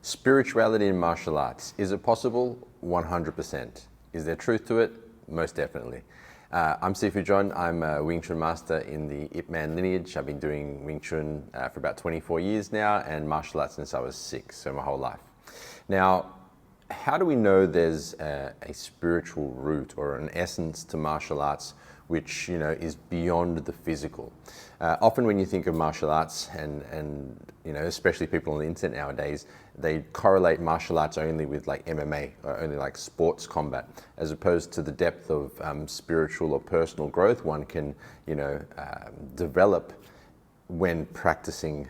Spirituality in martial arts, is it possible? 100%. Is there truth to it? Most definitely. I'm Sifu John. I'm a Wing Chun master in the Ip Man lineage. I've been doing Wing Chun for about 24 years now, and martial arts since I was 6, so my whole life. Now, how do we know there's a spiritual root or an essence to martial arts which is beyond the physical? Often when you think of martial arts, and especially people on the internet nowadays, they correlate martial arts only with like MMA or only like sports combat, as opposed to the depth of spiritual or personal growth one can develop when practicing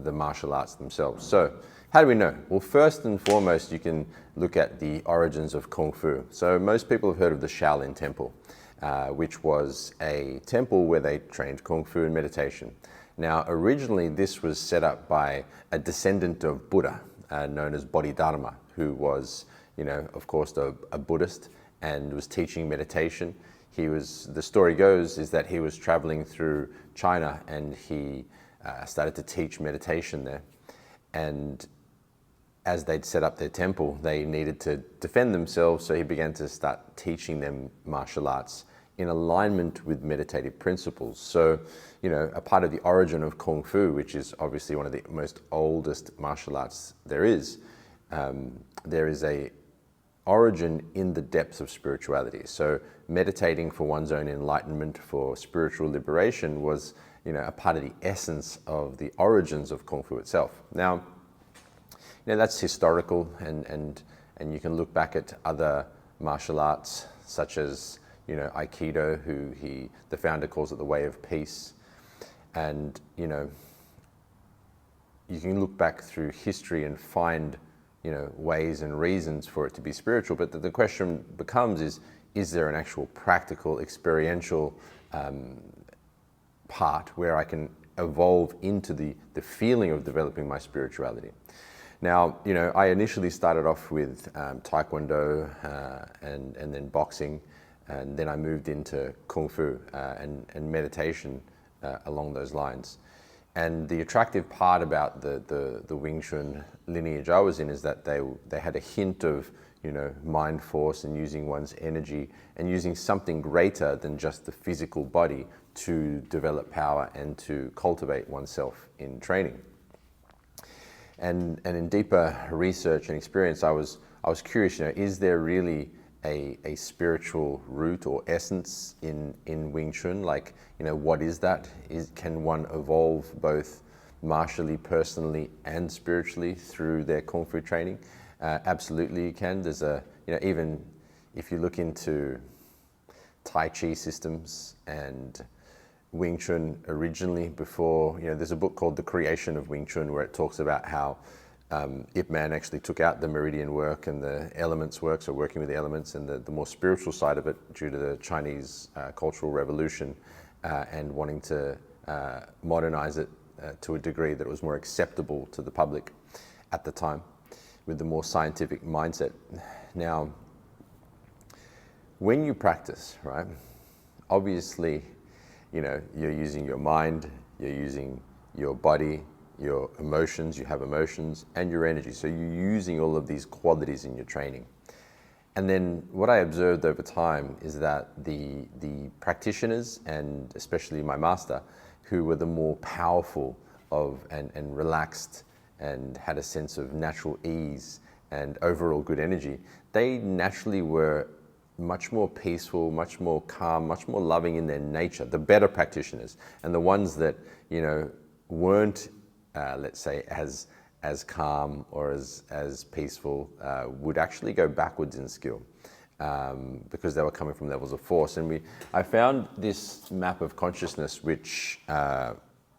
the martial arts themselves. So how do we know? Well, first and foremost, you can look at the origins of Kung Fu. So most people have heard of the Shaolin Temple, which was a temple where they trained Kung Fu and meditation. Now, originally this was set up by a descendant of Buddha, known as Bodhidharma, who was, of course, a Buddhist and was teaching meditation. The story goes, is that he was traveling through China and he started to teach meditation there. And as they'd set up their temple, they needed to defend themselves, so he began to start teaching them martial arts in alignment with meditative principles. So, a part of the origin of Kung Fu, which is obviously one of the most oldest martial arts there is a origin in the depths of spirituality. So meditating for one's own enlightenment, for spiritual liberation, was a part of the essence of the origins of Kung Fu itself. Now, that's historical, and you can look back at other martial arts, such as Aikido, who the founder calls it the way of peace. And you can look back through history and find ways and reasons for it to be spiritual. But the question becomes is there an actual practical, experiential part where I can evolve into the feeling of developing my spirituality? Now, I initially started off with Taekwondo and then boxing, and then I moved into Kung Fu and meditation along those lines. And the attractive part about the Wing Chun lineage I was in is that they had a hint of mind force and using one's energy and using something greater than just the physical body to develop power and to cultivate oneself in training. And in deeper research and experience, I was curious, is there really a spiritual root or essence in Wing Chun? Like, what is that? Can one evolve both martially, personally, and spiritually through their Kung Fu training? Absolutely you can. There's even if you look into Tai Chi systems and Wing Chun originally, before, there's a book called The Creation of Wing Chun where it talks about how Ip Man actually took out the meridian work and the elements work, so working with the elements, and the more spiritual side of it due to the Chinese Cultural Revolution and wanting to modernize it to a degree that it was more acceptable to the public at the time with the more scientific mindset. Now, when you practice, right, obviously, you're using your mind, you're using your body, your emotions, you have emotions, and your energy. So you're using all of these qualities in your training. And then what I observed over time is that the practitioners, and especially my master, who were the more powerful and relaxed and had a sense of natural ease and overall good energy, they naturally were much more peaceful, much more calm, much more loving in their nature, the better practitioners. And the ones that, weren't, let's say, as calm or as peaceful, would actually go backwards in skill because they were coming from levels of force. And I found this map of consciousness which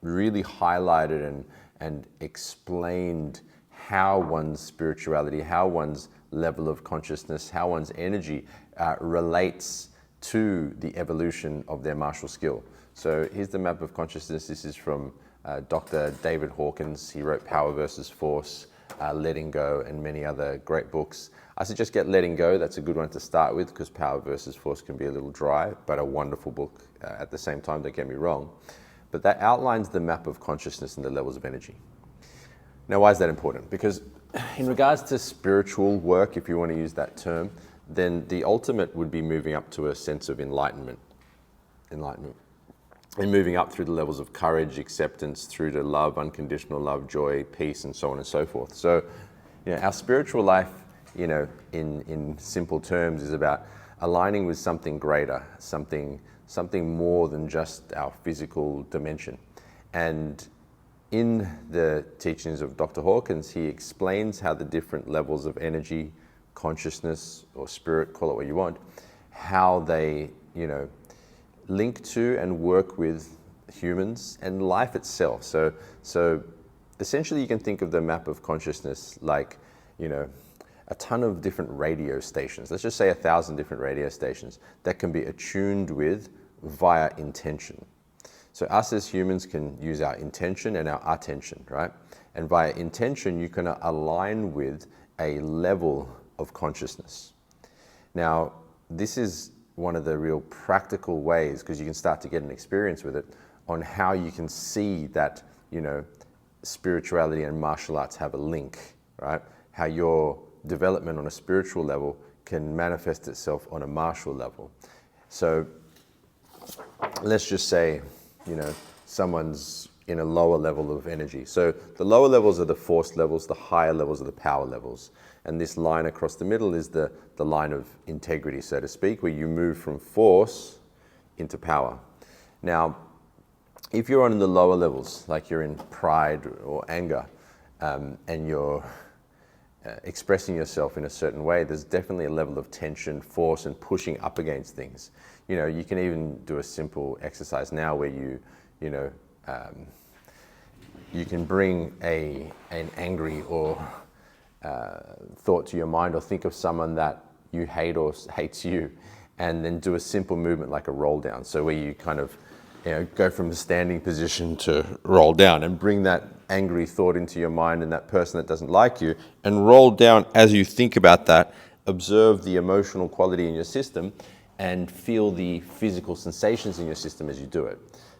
really highlighted and explained how one's spirituality, how one's level of consciousness, how one's energy relates to the evolution of their martial skill. So here's the map of consciousness. This is from Dr. David Hawkins. He wrote Power versus Force, Letting Go, and many other great books. I suggest get Letting Go. That's a good one to start with because Power versus Force can be a little dry, but a wonderful book at the same time, don't get me wrong. But that outlines the map of consciousness and the levels of energy. Now, why is that important? Because in regards to spiritual work, if you want to use that term, then the ultimate would be moving up to a sense of enlightenment. And moving up through the levels of courage, acceptance, through to love, unconditional love, joy, peace, and so on and so forth. So, our spiritual life, in simple terms, is about aligning with something greater, something more than just our physical dimension. And in the teachings of Dr. Hawkins, he explains how the different levels of energy, consciousness, or spirit, call it what you want, how they, link to and work with humans and life itself. So essentially you can think of the map of consciousness like, a ton of different radio stations. Let's just say 1,000 different radio stations that can be attuned with via intention. So us as humans can use our intention and our attention, right? And via intention, you can align with a level of consciousness. Now, this is one of the real practical ways, because you can start to get an experience with it, on how you can see that, spirituality and martial arts have a link, right? How your development on a spiritual level can manifest itself on a martial level. So let's just say, someone's in a lower level of energy. So the lower levels are the force levels, the higher levels are the power levels. And this line across the middle is the line of integrity, so to speak, where you move from force into power. Now, if you're on the lower levels, like you're in pride or anger, and you're expressing yourself in a certain way, there's definitely a level of tension, force, and pushing up against things. You can even do a simple exercise now where you can bring an angry or thought to your mind, or think of someone that you hate or hates you, and then do a simple movement like a roll down. So where you kind of go from a standing position to roll down, and bring that angry thought into your mind and that person that doesn't like you, and roll down as you think about that. Observe the emotional quality in your system and feel the physical sensations in your system as you do it.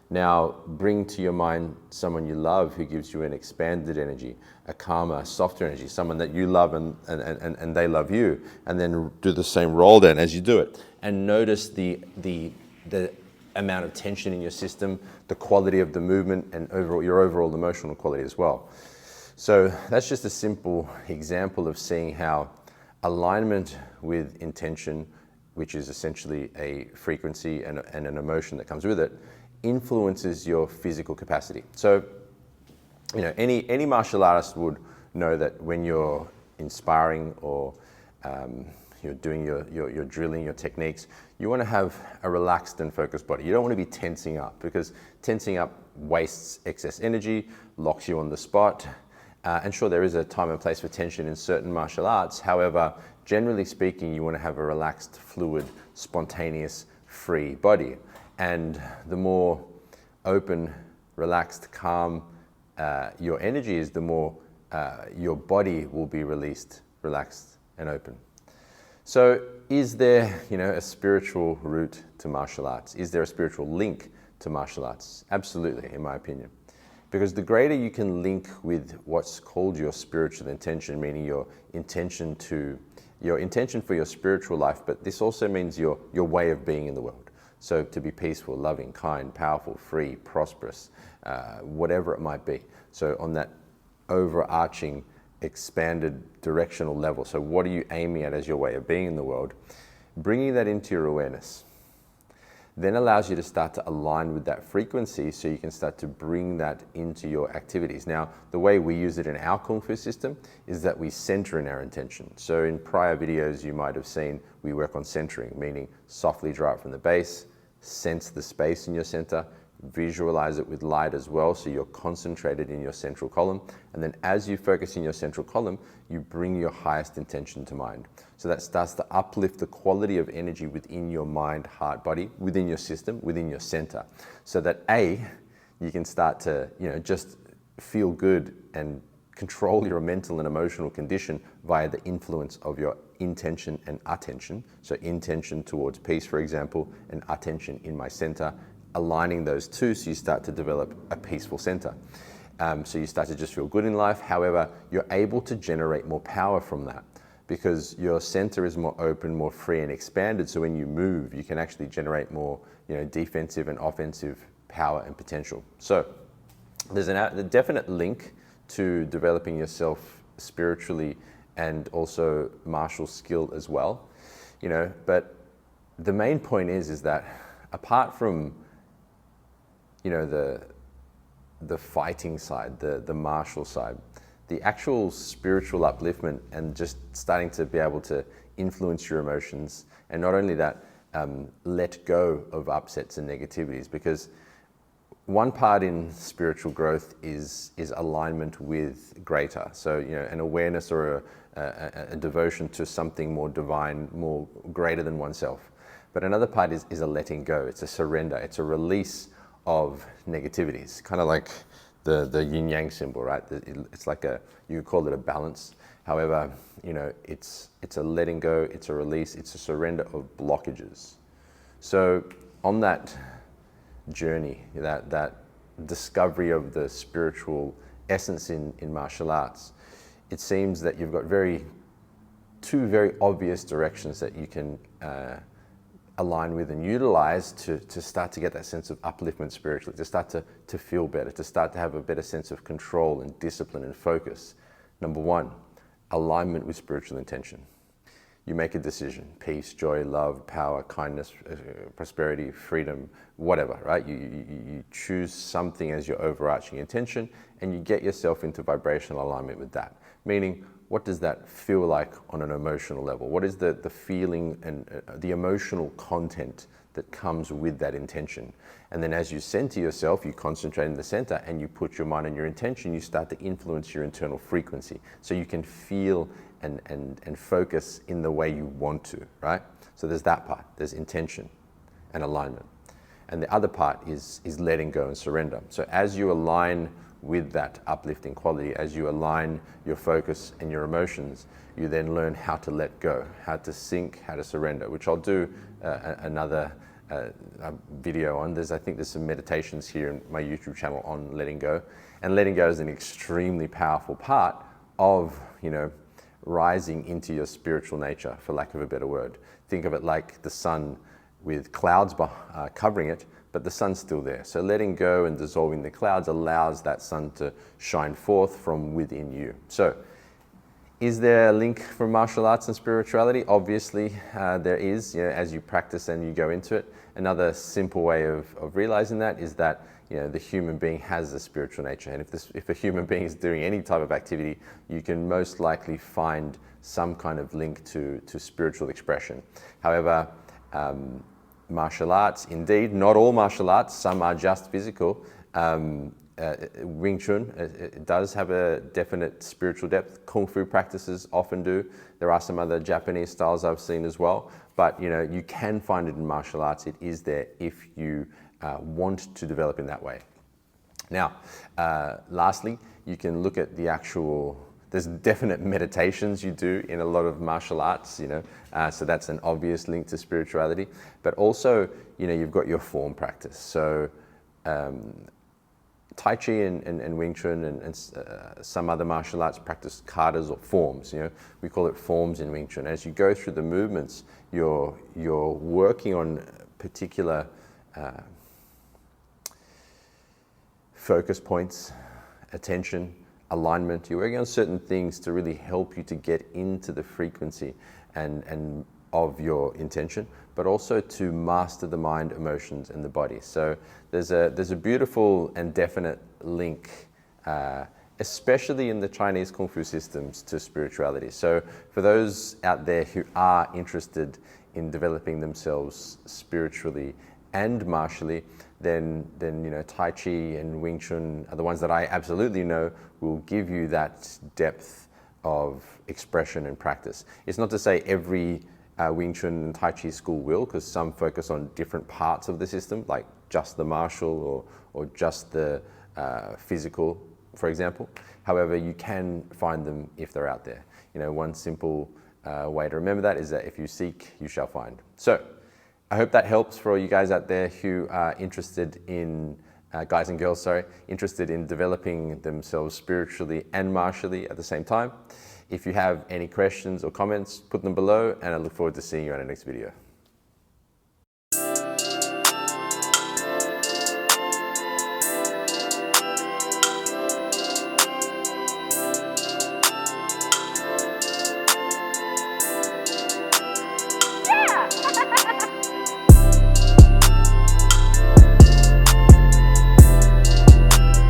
Now, bring to your mind someone you love who gives you an expanded energy, a calmer, softer energy, someone that you love and they love you, and then do the same roll down as you do it. And notice the amount of tension in your system, the quality of the movement, and your overall emotional quality as well. So that's just a simple example of seeing how alignment with intention, which is essentially a frequency and an emotion that comes with it, influences your physical capacity. So, any martial artist would know that when you're inspiring or you're doing your drilling, your techniques, you want to have a relaxed and focused body. You don't want to be tensing up, because tensing up wastes excess energy, locks you on the spot. And sure, there is a time and place for tension in certain martial arts. However, generally speaking, you want to have a relaxed, fluid, spontaneous, free body. And the more open, relaxed, calm your energy is, the more your body will be released, relaxed, and open. So is there, a spiritual route to martial arts? Is there a spiritual link to martial arts? Absolutely, in my opinion. Because the greater you can link with what's called your spiritual intention, meaning your intention for your spiritual life, but this also means your way of being in the world. So to be peaceful, loving, kind, powerful, free, prosperous, whatever it might be. So on that overarching, expanded directional level. So what are you aiming at as your way of being in the world? Bringing that into your awareness then allows you to start to align with that frequency, so you can start to bring that into your activities. Now, the way we use it in our Kung Fu system is that we center in our intention. So in prior videos, you might have seen we work on centering, meaning softly draw it from the base, sense the space in your center, visualize it with light as well, so you're concentrated in your central column. And then as you focus in your central column, you bring your highest intention to mind. So that starts to uplift the quality of energy within your mind, heart, body, within your system, within your center. So that you can start to, just feel good and control your mental and emotional condition via the influence of your intention and attention. So intention towards peace, for example, and attention in my center, aligning those two, so you start to develop a peaceful center. So you start to just feel good in life. However, you're able to generate more power from that because your center is more open, more free and expanded. So when you move, you can actually generate more, defensive and offensive power and potential. So there's a definite link to developing yourself spiritually and also martial skill as well, but the main point is that apart from, the fighting side, the martial side, the actual spiritual upliftment and just starting to be able to influence your emotions, and not only that, let go of upsets and negativities, because one part in spiritual growth is alignment with greater. So, an awareness or a devotion to something more divine, more greater than oneself. But another part is a letting go. It's a surrender. It's a release of negativities, kind of like the yin yang symbol, right? It's like you could call it a balance. However, it's a letting go, it's a release, it's a surrender of blockages. So on that journey, that discovery of the spiritual essence in martial arts, it seems that you've got two very obvious directions that you can align with and utilize to start to get that sense of upliftment spiritually, to start to feel better, to start to have a better sense of control and discipline and focus. Number one, alignment with spiritual intention. You make a decision: peace, joy, love, power, kindness, prosperity, freedom, whatever, right? You choose something as your overarching intention and you get yourself into vibrational alignment with that. Meaning, what does that feel like on an emotional level? What is the feeling and the emotional content that comes with that intention? And then as you center yourself, you concentrate in the center and you put your mind on your intention, you start to influence your internal frequency. So you can feel and focus in the way you want to, right? So there's that part, there's intention and alignment. And the other part is letting go and surrender. So as you align with that uplifting quality, as you align your focus and your emotions, you then learn how to let go, how to sink, how to surrender, which I'll do another video on. I think there's some meditations here in my YouTube channel on letting go. And letting go is an extremely powerful part of, rising into your spiritual nature, for lack of a better word. Think of it like the sun with clouds covering it, but the sun's still there. So letting go and dissolving the clouds allows that sun to shine forth from within you. So is there a link from martial arts and spirituality? Obviously, there is, as you practice and you go into it. Another simple way of realizing that is that the human being has a spiritual nature. And if a human being is doing any type of activity, you can most likely find some kind of link to spiritual expression. However, martial arts, indeed, not all martial arts, some are just physical. Wing Chun, it does have a definite spiritual depth. Kung Fu practices often do. There are some other Japanese styles I've seen as well, but you can find it in martial arts. It is there if you want to develop in that way. Now, lastly, you can look at there's definite meditations you do in a lot of martial arts, so that's an obvious link to spirituality. But also, you've got your form practice. So Tai Chi and Wing Chun and some other martial arts practice katas or forms. We call it forms in Wing Chun. As you go through the movements, you're working on particular focus points, attention, alignment. You're working on certain things to really help you to get into the frequency and of your intention, but also to master the mind, emotions, and the body. So there's a beautiful and definite link, especially in the Chinese Kung Fu systems, to spirituality. So for those out there who are interested in developing themselves spiritually and martially, then Tai Chi and Wing Chun are the ones that I absolutely know will give you that depth of expression and practice. It's not to say every Wing Chun and Tai Chi school will, because some focus on different parts of the system, like just the martial or just the physical, for example. However, you can find them if they're out there. One simple way to remember that is that if you seek, you shall find. So I hope that helps for all you guys out there who are interested in guys and girls, sorry, interested in developing themselves spiritually and martially at the same time. If you have any questions or comments, put them below, and I look forward to seeing you on the next video.